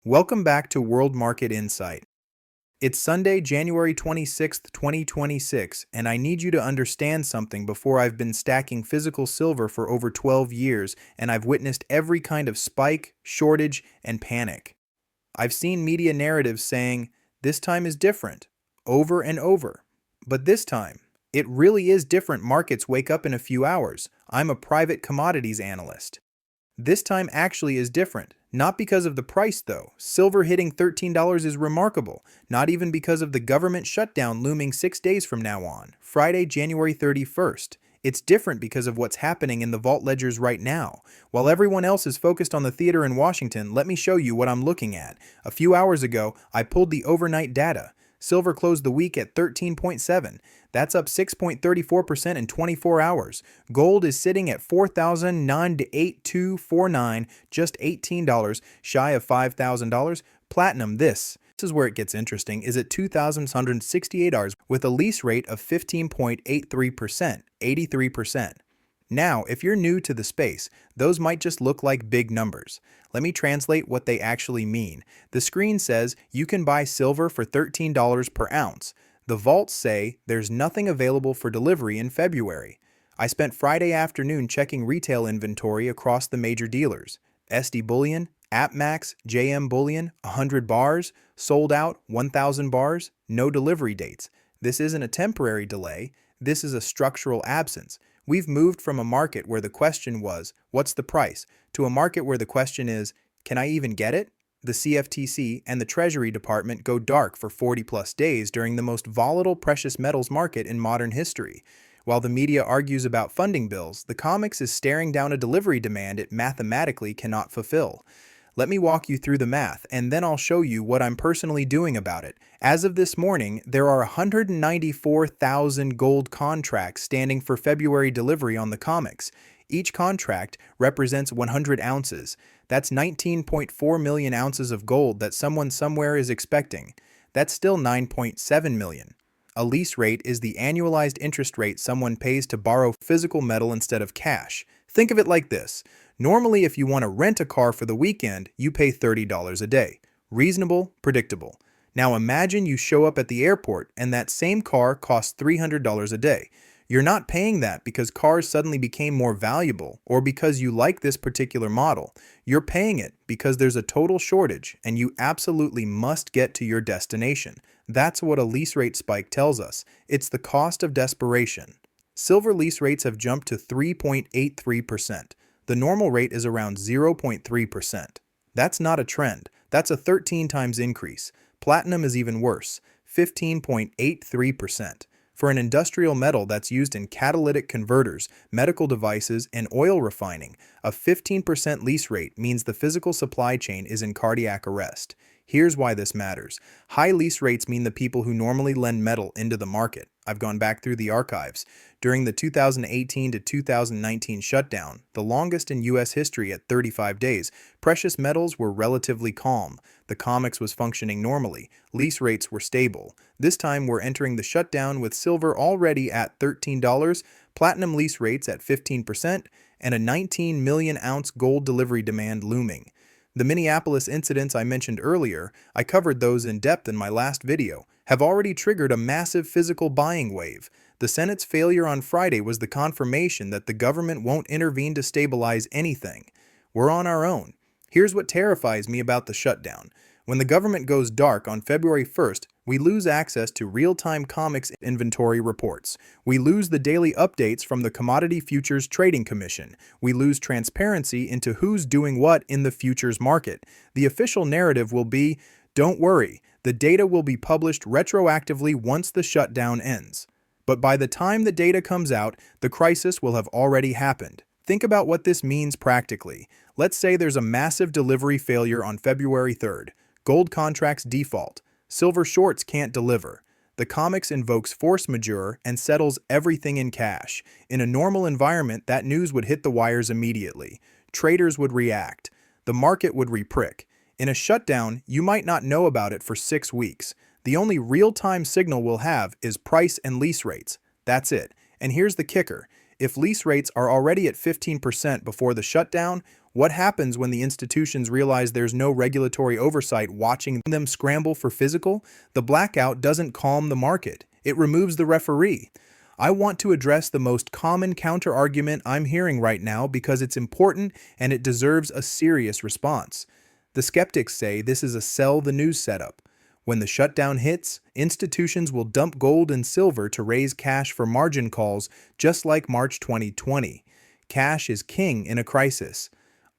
Welcome back to World Market Insight. It's Sunday, January 26th, 2026, and I need you to understand something before I've been stacking physical silver for over 12 years and I've witnessed every kind of spike, shortage, and panic. I've seen media narratives saying, this time is different, over and over. But this time, it really is different. Markets wake up in a few hours. I'm a private commodities analyst. This time actually is different. Not because of the price, though. Silver hitting $13 is remarkable. Not even because of the government shutdown looming 6 days from now on, Friday, January 31st. It's different because of what's happening in the vault ledgers right now. While everyone else is focused on the theater in Washington, let me show you what I'm looking at. A few hours ago, I pulled the overnight data. Silver closed the week at 13.7. That's up 6.34% in 24 hours. Gold is sitting at $4,098,249, just $18 shy of $5,000. Platinum, this is where it gets interesting, is at $2,168 with a lease rate of 15.83%, 83%. Now, if you're new to the space, those might just look like big numbers. Let me translate what they actually mean. The screen says you can buy silver for $13 per ounce. The vaults say there's nothing available for delivery in February. I spent Friday afternoon checking retail inventory across the major dealers. SD Bullion, AppMax, JM Bullion, 100 bars, sold out, 1,000 bars, no delivery dates. This isn't a temporary delay, this is a structural absence. We've moved from a market where the question was, what's the price, to a market where the question is, can I even get it? The CFTC and the Treasury Department go dark for 40-plus days during the most volatile precious metals market in modern history. While the media argues about funding bills, the COMEX is staring down a delivery demand it mathematically cannot fulfill. Let me walk you through the math, and then I'll show you what I'm personally doing about it. As of this morning, there are 194,000 gold contracts standing for February delivery on the COMEX. Each contract represents 100 ounces. That's 19.4 million ounces of gold that someone somewhere is expecting. That's still 9.7 million. A lease rate is the annualized interest rate someone pays to borrow physical metal instead of cash. Think of it like this. Normally, if you want to rent a car for the weekend, you pay $30 a day. Reasonable, predictable. Now imagine you show up at the airport and that same car costs $300 a day. You're not paying that because cars suddenly became more valuable or because you like this particular model. You're paying it because there's a total shortage and you absolutely must get to your destination. That's what a lease rate spike tells us. It's the cost of desperation. Silver lease rates have jumped to 3.83%. The normal rate is around 0.3%. That's not a trend. That's a 13 times increase. Platinum is even worse, 15.83%. For an industrial metal that's used in catalytic converters, medical devices, and oil refining, a 15% lease rate means the physical supply chain is in cardiac arrest. Here's why this matters. High lease rates mean the people who normally lend metal into the market. I've gone back through the archives. During the 2018 to 2019 shutdown, the longest in U.S. history at 35 days, precious metals were relatively calm. The COMEX was functioning normally. Lease rates were stable. This time we're entering the shutdown with silver already at $13, platinum lease rates at 15%, and a 19 million ounce gold delivery demand looming. The Minneapolis incidents I mentioned earlier, I covered those in depth in my last video, have already triggered a massive physical buying wave. The Senate's failure on Friday was the confirmation that the government won't intervene to stabilize anything. We're on our own. Here's what terrifies me about the shutdown. When the government goes dark on February 1st, we lose access to real-time COMEX inventory reports. We lose the daily updates from the Commodity Futures Trading Commission. We lose transparency into who's doing what in the futures market. The official narrative will be, don't worry, the data will be published retroactively once the shutdown ends. But by the time the data comes out, the crisis will have already happened. Think about what this means practically. Let's say there's a massive delivery failure on February 3rd. Gold contracts default. Silver shorts can't deliver. The COMEX invokes force majeure and settles everything in cash. In a normal environment, that news would hit the wires immediately. Traders would react. The market would reprick. In a shutdown, you might not know about it for 6 weeks. The only real-time signal we'll have is price and lease rates. That's it. And here's the kicker. If lease rates are already at 15% before the shutdown, what happens when the institutions realize there's no regulatory oversight watching them scramble for physical? The blackout doesn't calm the market. It removes the referee. I want to address the most common counter-argument I'm hearing right now because it's important and it deserves a serious response. The skeptics say this is a sell the news setup. When the shutdown hits, institutions will dump gold and silver to raise cash for margin calls, just like March 2020. Cash is king in a crisis.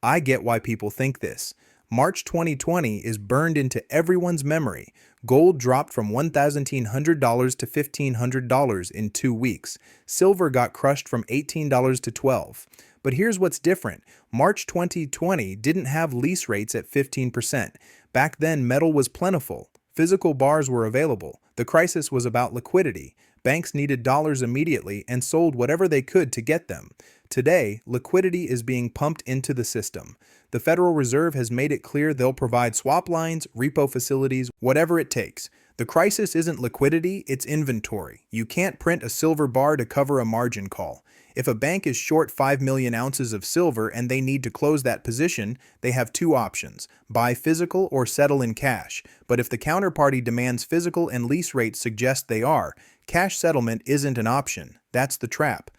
I get why people think this. March 2020 is burned into everyone's memory. Gold dropped from $1,900 to $1,500 in 2 weeks. Silver got crushed from $18 to $12. But here's what's different. March 2020 didn't have lease rates at 15%. Back then, metal was plentiful. Physical bars were available. The crisis was about liquidity. Banks needed dollars immediately and sold whatever they could to get them. Today, liquidity is being pumped into the system. The Federal Reserve has made it clear they'll provide swap lines, repo facilities, whatever it takes. The crisis isn't liquidity, it's inventory. You can't print a silver bar to cover a margin call. If a bank is short 5 million ounces of silver and they need to close that position, they have two options: buy physical or settle in cash. But if the counterparty demands physical and lease rates suggest they are, cash settlement isn't an option. That's the trap.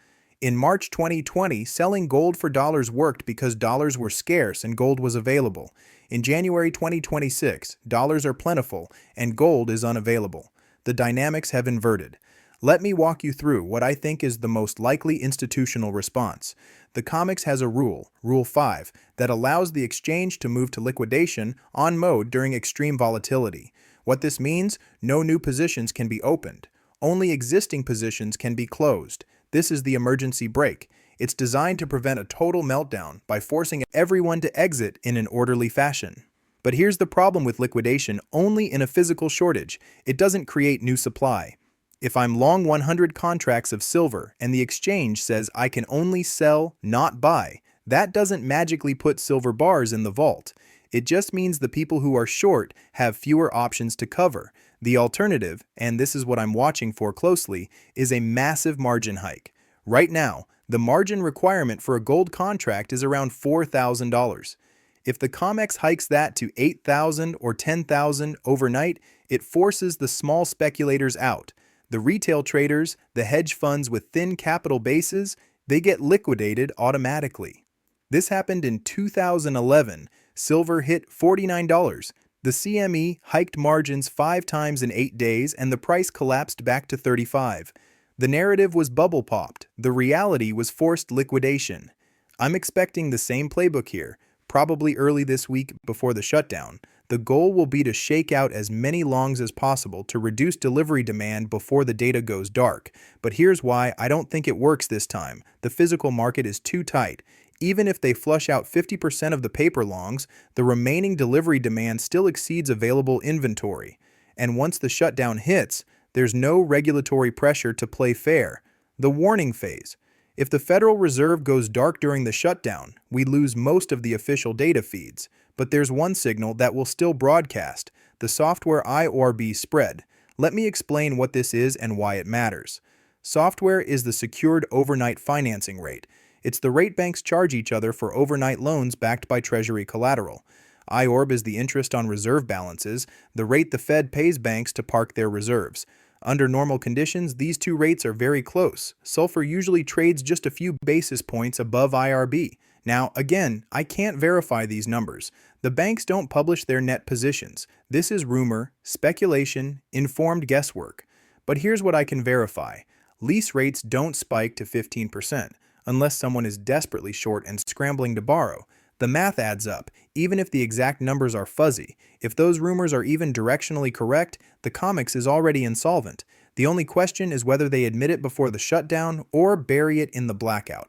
In March 2020, selling gold for dollars worked because dollars were scarce and gold was available. In January 2026, dollars are plentiful and gold is unavailable. The dynamics have inverted. Let me walk you through what I think is the most likely institutional response. The COMEX has a rule, Rule 5, that allows the exchange to move to liquidation on mode during extreme volatility. What this means, no new positions can be opened. Only existing positions can be closed. This is the emergency brake. It's designed to prevent a total meltdown by forcing everyone to exit in an orderly fashion. But here's the problem with liquidation only in a physical shortage. It doesn't create new supply. If I'm long 100 contracts of silver and the exchange says I can only sell, not buy, that doesn't magically put silver bars in the vault. It just means the people who are short have fewer options to cover. The alternative, and this is what I'm watching for closely, is a massive margin hike. Right now, the margin requirement for a gold contract is around $4,000. If the COMEX hikes that to $8,000 or $10,000 overnight, it forces the small speculators out. The retail traders, the hedge funds with thin capital bases, they get liquidated automatically. This happened in 2011. Silver hit $49. The CME hiked margins 5 times in 8 days and the price collapsed back to $35. The narrative was bubble popped. The reality was forced liquidation. I'm expecting the same playbook here, probably early this week before the shutdown. The goal will be to shake out as many longs as possible to reduce delivery demand before the data goes dark. But here's why I don't think it works this time. The physical market is too tight. Even if they flush out 50% of the paper longs, the remaining delivery demand still exceeds available inventory. And once the shutdown hits, there's no regulatory pressure to play fair. The warning phase. If the Federal Reserve goes dark during the shutdown, we lose most of the official data feeds. But there's one signal that will still broadcast, the software IORB spread. Let me explain what this is and why it matters. Software is the secured overnight financing rate. It's the rate banks charge each other for overnight loans backed by Treasury collateral. IORB is the interest on reserve balances, the rate the Fed pays banks to park their reserves. Under normal conditions, these two rates are very close. Sulfur usually trades just a few basis points above IRB. Now, again, I can't verify these numbers. The banks don't publish their net positions. This is rumor, speculation, informed guesswork. But here's what I can verify. Lease rates don't spike to 15%, unless someone is desperately short and scrambling to borrow. The math adds up, even if the exact numbers are fuzzy. If those rumors are even directionally correct, the COMEX is already insolvent. The only question is whether they admit it before the shutdown or bury it in the blackout.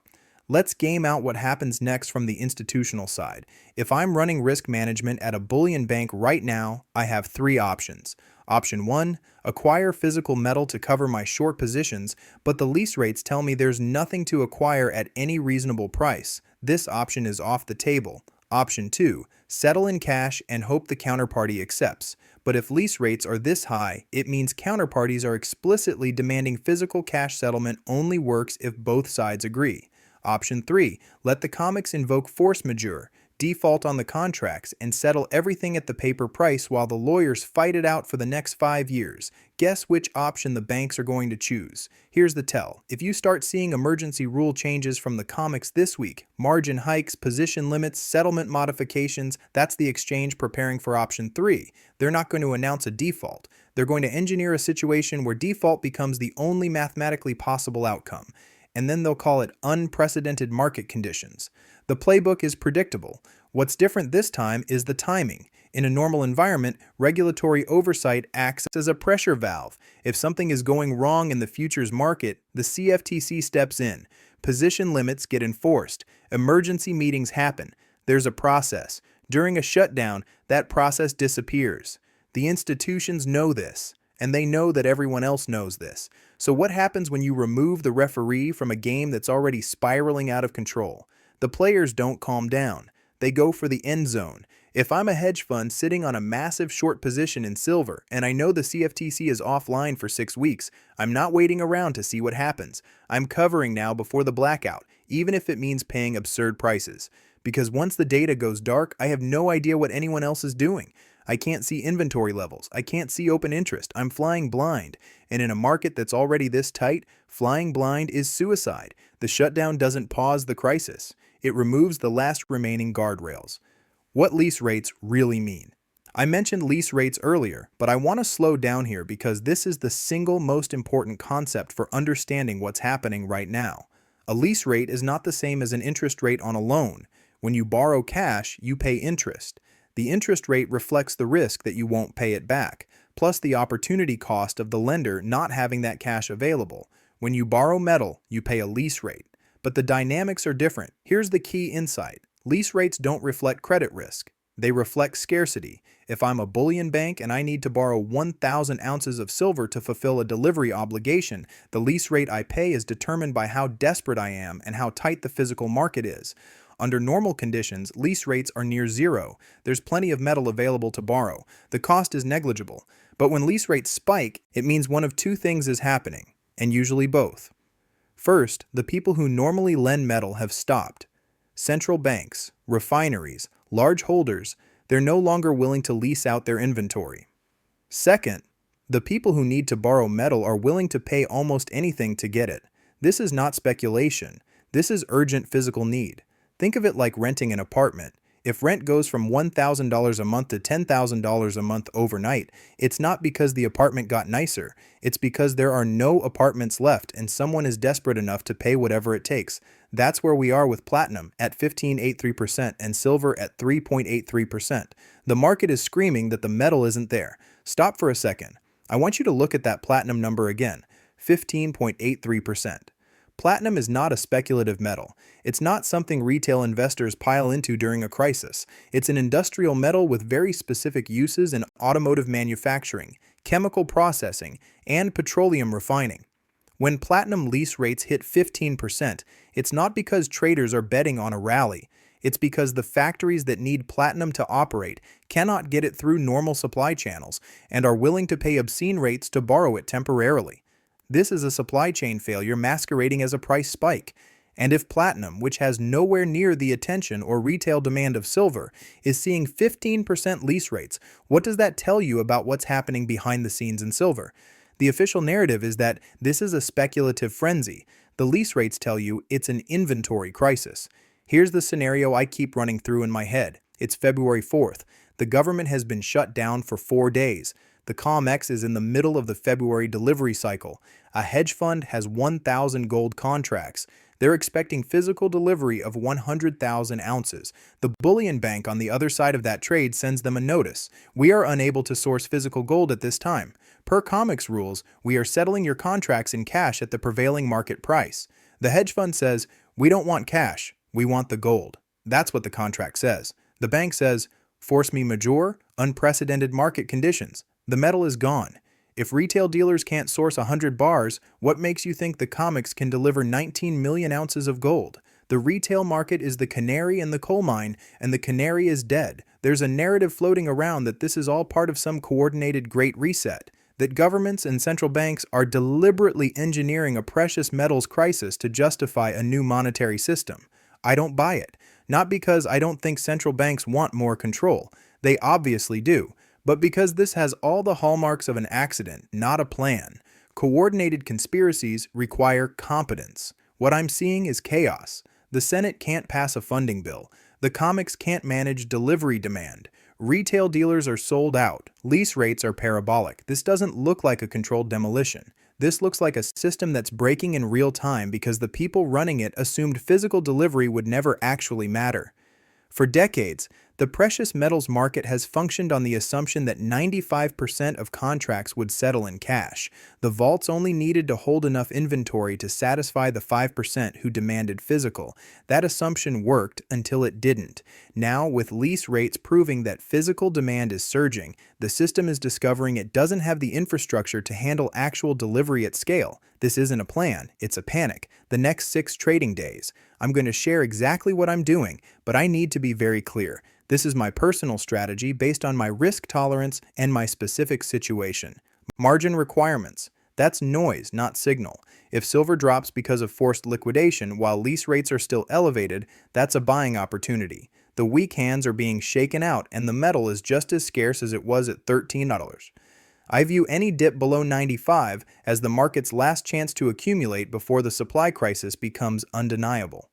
Let's game out what happens next from the institutional side. If I'm running risk management at a bullion bank right now, I have 3 options. Option 1, acquire physical metal to cover my short positions, but the lease rates tell me there's nothing to acquire at any reasonable price. This option is off the table. Option 2, Settle in cash and hope the counterparty accepts. But if lease rates are this high, it means counterparties are explicitly demanding physical cash settlement only works if both sides agree. Option 3. Let the comics invoke force majeure, default on the contracts, and settle everything at the paper price while the lawyers fight it out for the next 5 years. Guess which option the banks are going to choose. Here's the tell. If you start seeing emergency rule changes from the comics this week, margin hikes, position limits, settlement modifications, that's the exchange preparing for option 3. They're not going to announce a default. They're going to engineer a situation where default becomes the only mathematically possible outcome. And then they'll call it unprecedented market conditions. The playbook is predictable. What's different this time is the timing. In a normal environment, regulatory oversight acts as a pressure valve. If something is going wrong in the futures market, the CFTC steps in. Position limits get enforced. Emergency meetings happen. There's a process. During a shutdown, that process disappears. The institutions know this, and they know that everyone else knows this. So what happens when you remove the referee from a game that's already spiraling out of control? The players don't calm down. They go for the end zone. If I'm a hedge fund sitting on a massive short position in silver and I know the CFTC is offline for 6 weeks, I'm not waiting around to see what happens. I'm covering now before the blackout, even if it means paying absurd prices. Because once the data goes dark, I have no idea what anyone else is doing. I can't see inventory levels. I can't see open interest. I'm flying blind. And in a market that's already this tight, flying blind is suicide. The shutdown doesn't pause the crisis. It removes the last remaining guardrails. What lease rates really mean. I mentioned lease rates earlier, but I want to slow down here because this is the single most important concept for understanding what's happening right now. A lease rate is not the same as an interest rate on a loan. When you borrow cash, you pay interest. The interest rate reflects the risk that you won't pay it back, plus the opportunity cost of the lender not having that cash available. When you borrow metal, you pay a lease rate. But the dynamics are different. Here's the key insight. Lease rates don't reflect credit risk. They reflect scarcity. If I'm a bullion bank and I need to borrow 1,000 ounces of silver to fulfill a delivery obligation, the lease rate I pay is determined by how desperate I am and how tight the physical market is. Under normal conditions, lease rates are near zero. There's plenty of metal available to borrow. The cost is negligible. But when lease rates spike, it means one of two things is happening, and usually both. First, the people who normally lend metal have stopped. Central banks, refineries, large holders, they're no longer willing to lease out their inventory. Second, the people who need to borrow metal are willing to pay almost anything to get it. This is not speculation. This is urgent physical need. Think of it like renting an apartment. If rent goes from $1,000 a month to $10,000 a month overnight, it's not because the apartment got nicer. It's because there are no apartments left and someone is desperate enough to pay whatever it takes. That's where we are with platinum at 15.83% and silver at 3.83%. The market is screaming that the metal isn't there. Stop for a second. I want you to look at that platinum number again, 15.83%. Platinum is not a speculative metal. It's not something retail investors pile into during a crisis. It's an industrial metal with very specific uses in automotive manufacturing, chemical processing, and petroleum refining. When platinum lease rates hit 15%, it's not because traders are betting on a rally. It's because the factories that need platinum to operate cannot get it through normal supply channels and are willing to pay obscene rates to borrow it temporarily. This is a supply chain failure masquerading as a price spike. And if platinum, which has nowhere near the attention or retail demand of silver, is seeing 15% lease rates, what does that tell you about what's happening behind the scenes in silver? The official narrative is that this is a speculative frenzy. The lease rates tell you it's an inventory crisis. Here's the scenario I keep running through in my head. It's February 4th. The government has been shut down for 4 days. The COMEX is in the middle of the February delivery cycle. A hedge fund has 1,000 gold contracts. They're expecting physical delivery of 100,000 ounces. The bullion bank on the other side of that trade sends them a notice. We are unable to source physical gold at this time. Per COMEX rules, we are settling your contracts in cash at the prevailing market price. The hedge fund says, we don't want cash, we want the gold. That's what the contract says. The bank says, force majeure, unprecedented market conditions. The metal is gone. If retail dealers can't source 100 bars, what makes you think the COMEX can deliver 19 million ounces of gold? The retail market is the canary in the coal mine, and the canary is dead. There's a narrative floating around that this is all part of some coordinated Great Reset, that governments and central banks are deliberately engineering a precious metals crisis to justify a new monetary system. I don't buy it. Not because I don't think central banks want more control. They obviously do. But because this has all the hallmarks of an accident, not a plan. Coordinated conspiracies require competence. What I'm seeing is chaos. The Senate can't pass a funding bill. The comics can't manage delivery demand. Retail dealers are sold out. Lease rates are parabolic. This doesn't look like a controlled demolition. This looks like a system that's breaking in real time because the people running it assumed physical delivery would never actually matter. For decades, the precious metals market has functioned on the assumption that 95% of contracts would settle in cash. The vaults only needed to hold enough inventory to satisfy the 5% who demanded physical. That assumption worked until it didn't. Now, with lease rates proving that physical demand is surging, the system is discovering it doesn't have the infrastructure to handle actual delivery at scale. This isn't a plan, it's a panic. The next 6 trading days. I'm going to share exactly what I'm doing, but I need to be very clear. This is my personal strategy based on my risk tolerance and my specific situation. Margin requirements. That's noise, not signal. If silver drops because of forced liquidation while lease rates are still elevated, that's a buying opportunity. The weak hands are being shaken out and the metal is just as scarce as it was at $13. I view any dip below 95 as the market's last chance to accumulate before the supply crisis becomes undeniable.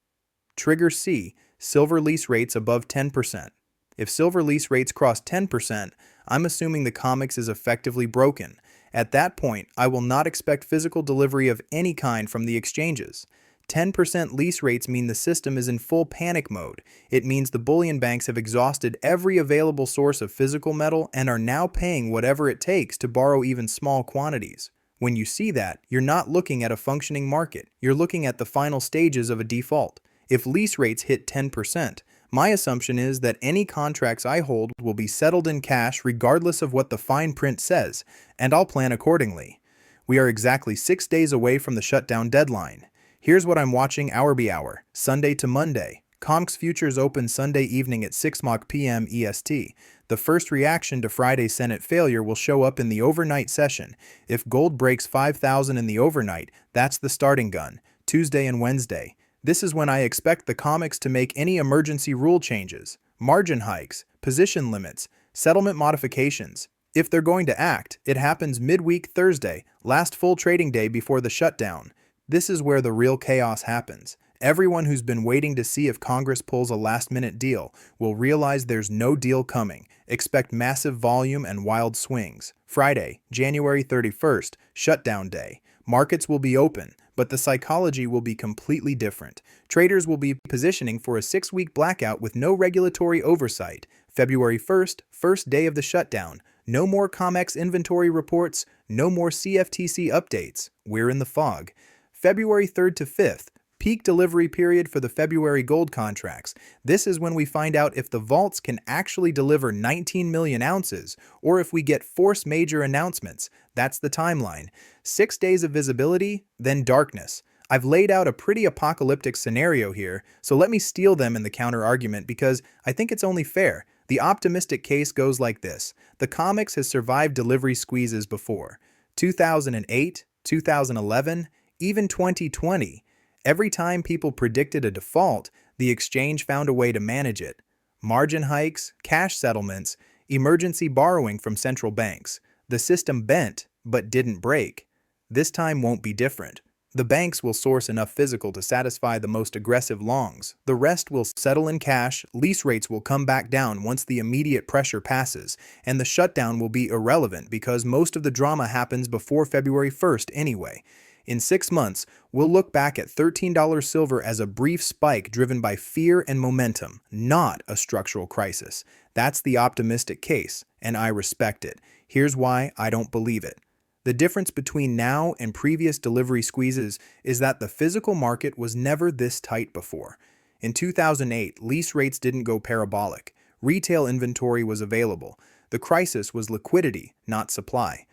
Trigger C, silver lease rates above 10%. If silver lease rates cross 10%, I'm assuming the comics is effectively broken. At that point, I will not expect physical delivery of any kind from the exchanges. 10% lease rates mean the system is in full panic mode. It means the bullion banks have exhausted every available source of physical metal and are now paying whatever it takes to borrow even small quantities. When you see that, you're not looking at a functioning market. You're looking at the final stages of a default. If lease rates hit 10%, my assumption is that any contracts I hold will be settled in cash regardless of what the fine print says, and I'll plan accordingly. We are exactly 6 days away from the shutdown deadline. Here's what I'm watching hour by hour, Sunday to Monday. COMEX futures open Sunday evening at 6 p.m. EST. The first reaction to Friday's Senate failure will show up in the overnight session. If gold breaks 5,000 in the overnight, that's the starting gun, Tuesday and Wednesday. This is when I expect the comics to make any emergency rule changes, margin hikes, position limits, settlement modifications. If they're going to act, it happens midweek Thursday, last full trading day before the shutdown. This is where the real chaos happens. Everyone who's been waiting to see if Congress pulls a last-minute deal will realize there's no deal coming. Expect massive volume and wild swings. Friday, January 31st, shutdown day. Markets will be open, but the psychology will be completely different. Traders will be positioning for a 6-week blackout with no regulatory oversight. February 1st, first day of the shutdown. No more COMEX inventory reports, no more CFTC updates. We're in the fog. February 3rd to 5th, peak delivery period for the February gold contracts. This is when we find out if the vaults can actually deliver 19 million ounces or if we get force major announcements. That's the timeline. 6 days of visibility, then darkness. I've laid out a pretty apocalyptic scenario here, so let me steal them in the counter-argument because I think it's only fair. The optimistic case goes like this. The COMEX has survived delivery squeezes before. 2008, 2011, even 2020. Every time people predicted a default, the exchange found a way to manage it. Margin hikes, cash settlements, emergency borrowing from central banks. The system bent, but didn't break. This time won't be different. The banks will source enough physical to satisfy the most aggressive longs. The rest will settle in cash, lease rates will come back down once the immediate pressure passes, and the shutdown will be irrelevant because most of the drama happens before February 1st anyway. In 6 months, we'll look back at $13 silver as a brief spike driven by fear and momentum, not a structural crisis. That's the optimistic case, and I respect it. Here's why I don't believe it. The difference between now and previous delivery squeezes is that the physical market was never this tight before. In 2008, lease rates didn't go parabolic. Retail inventory was available. The crisis was liquidity, not supply.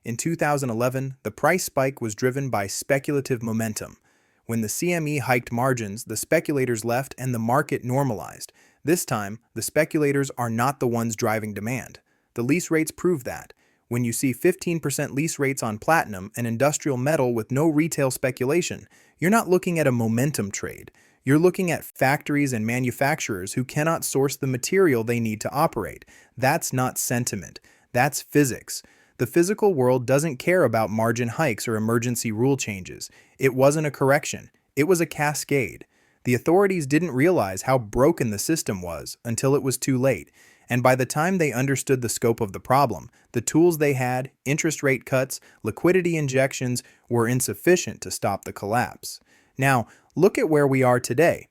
In 2011, the price spike was driven by speculative momentum. When the CME hiked margins, the speculators left and the market normalized. This time, the speculators are not the ones driving demand. The lease rates prove that. When you see 15% lease rates on platinum, an industrial metal with no retail speculation, you're not looking at a momentum trade. You're looking at factories and manufacturers who cannot source the material they need to operate. That's not sentiment. That's physics. The physical world doesn't care about margin hikes or emergency rule changes. It wasn't a correction. It was a cascade. The authorities didn't realize how broken the system was until it was too late. And by the time they understood the scope of the problem, the tools they had, interest rate cuts, liquidity injections, were insufficient to stop the collapse. Now, look at where we are today.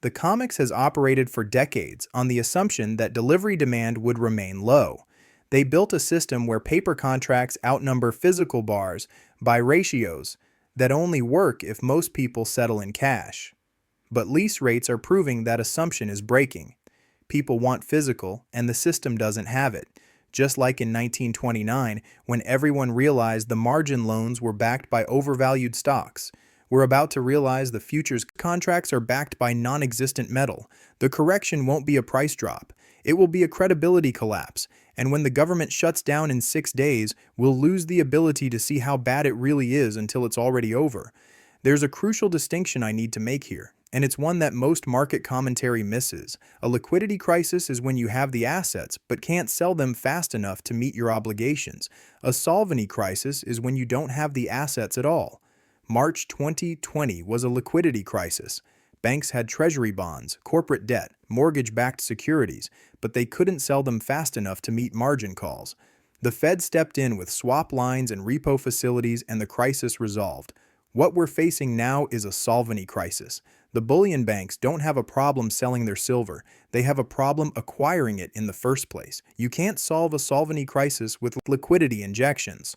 The COMEX has operated for decades on the assumption that delivery demand would remain low. They built a system where paper contracts outnumber physical bars by ratios that only work if most people settle in cash. But lease rates are proving that assumption is breaking. People want physical, and the system doesn't have it. Just like in 1929, when everyone realized the margin loans were backed by overvalued stocks. We're about to realize the futures contracts are backed by non-existent metal. The correction won't be a price drop. It will be a credibility collapse. And when the government shuts down in 6 days, we'll lose the ability to see how bad it really is until it's already over. There's a crucial distinction I need to make here, and it's one that most market commentary misses. A liquidity crisis is when you have the assets but can't sell them fast enough to meet your obligations. A solvency crisis is when you don't have the assets at all. March 2020 was a liquidity crisis. Banks had treasury bonds, corporate debt, mortgage-backed securities, but they couldn't sell them fast enough to meet margin calls. The Fed stepped in with swap lines and repo facilities, and the crisis resolved. What we're facing now is a solvency crisis. The bullion banks don't have a problem selling their silver. They have a problem acquiring it in the first place. You can't solve a solvency crisis with liquidity injections.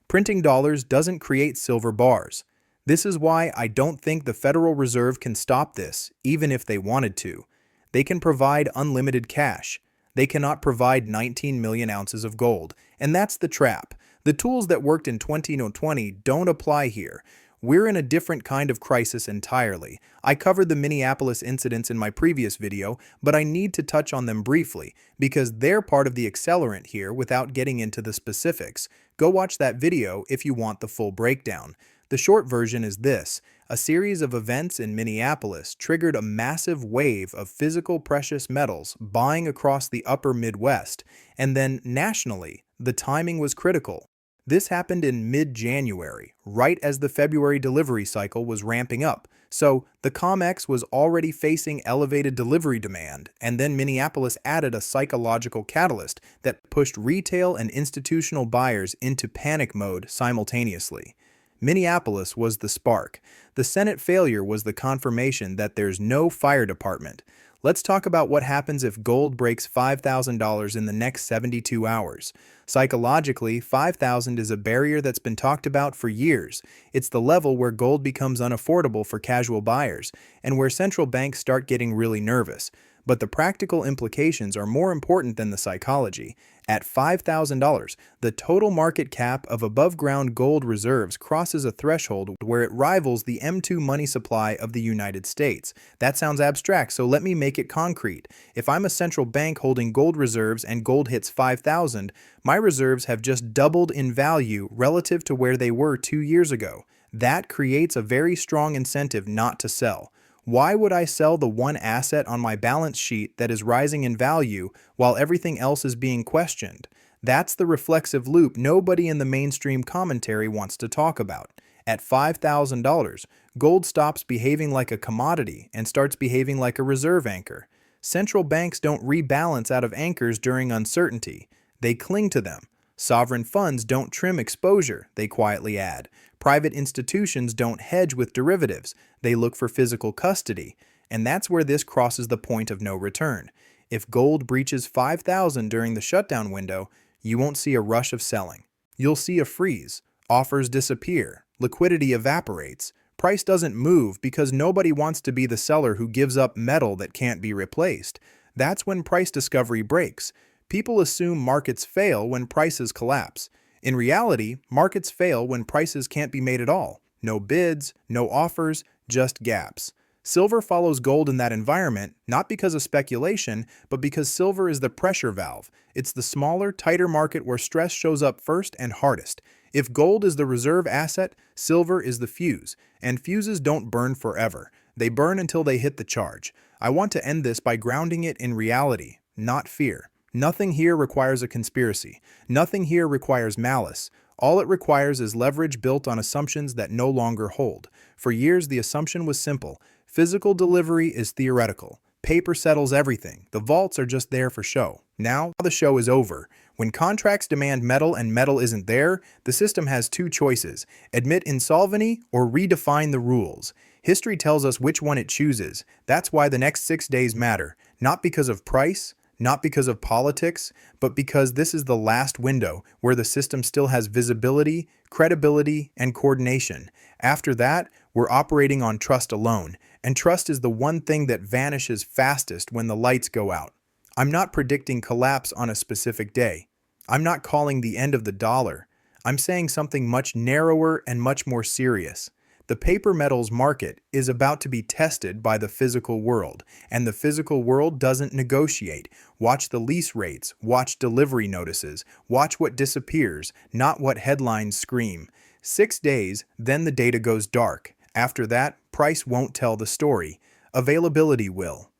Printing dollars doesn't create silver bars. This is why I don't think the Federal Reserve can stop this, even if they wanted to. They can provide unlimited cash. They cannot provide 19 million ounces of gold. And that's the trap. The tools that worked in 2020 don't apply here. We're in a different kind of crisis entirely. I covered the Minneapolis incidents in my previous video, but I need to touch on them briefly, because they're part of the accelerant here without getting into the specifics. Go watch that video if you want the full breakdown. The short version is this: a series of events in Minneapolis triggered a massive wave of physical precious metals buying across the upper Midwest, and then nationally, the timing was critical. This happened in mid-January, right as the February delivery cycle was ramping up, so the COMEX was already facing elevated delivery demand, and then Minneapolis added a psychological catalyst that pushed retail and institutional buyers into panic mode simultaneously. Minneapolis was the spark. The Senate failure was the confirmation that there's no fire department. Let's talk about what happens if gold breaks $5,000 in the next 72 hours. Psychologically, 5,000 is a barrier that's been talked about for years. It's the level where gold becomes unaffordable for casual buyers, and where central banks start getting really nervous. But the practical implications are more important than the psychology. At $5,000, the total market cap of above-ground gold reserves crosses a threshold where it rivals the M2 money supply of the United States. That sounds abstract, so let me make it concrete. If I'm a central bank holding gold reserves and gold hits 5,000, my reserves have just doubled in value relative to where they were 2 years ago. That creates a very strong incentive not to sell. Why would I sell the one asset on my balance sheet that is rising in value while everything else is being questioned? That's the reflexive loop nobody in the mainstream commentary wants to talk about. At $5,000, gold stops behaving like a commodity and starts behaving like a reserve anchor. Central banks don't rebalance out of anchors during uncertainty. They cling to them. Sovereign funds don't trim exposure, they quietly add. Private institutions don't hedge with derivatives, they look for physical custody. And that's where this crosses the point of no return. If gold breaches 5,000 during the shutdown window, you won't see a rush of selling. You'll see a freeze. Offers disappear. Liquidity evaporates. Price doesn't move because nobody wants to be the seller who gives up metal that can't be replaced. That's when price discovery breaks. People assume markets fail when prices collapse. In reality, markets fail when prices can't be made at all. No bids, no offers, just gaps. Silver follows gold in that environment, not because of speculation, but because silver is the pressure valve. It's the smaller, tighter market where stress shows up first and hardest. If gold is the reserve asset, silver is the fuse. And fuses don't burn forever. They burn until they hit the charge. I want to end this by grounding it in reality, not fear. Nothing here requires a conspiracy. Nothing here requires malice. All it requires is leverage built on assumptions that no longer hold. For years, the assumption was simple. Physical delivery is theoretical. Paper settles everything. The vaults are just there for show. Now, the show is over. When contracts demand metal and metal isn't there, the system has two choices: admit insolvency or redefine the rules. History tells us which one it chooses. That's why the next 6 days matter. Not because of price, not because of politics, but because this is the last window where the system still has visibility, credibility, and coordination. After that, we're operating on trust alone, and trust is the one thing that vanishes fastest when the lights go out. I'm not predicting collapse on a specific day. I'm not calling the end of the dollar. I'm saying something much narrower and much more serious. The paper metals market is about to be tested by the physical world, and the physical world doesn't negotiate. Watch the lease rates, watch delivery notices, watch what disappears, not what headlines scream. 6 days, then the data goes dark. After that, price won't tell the story. Availability will.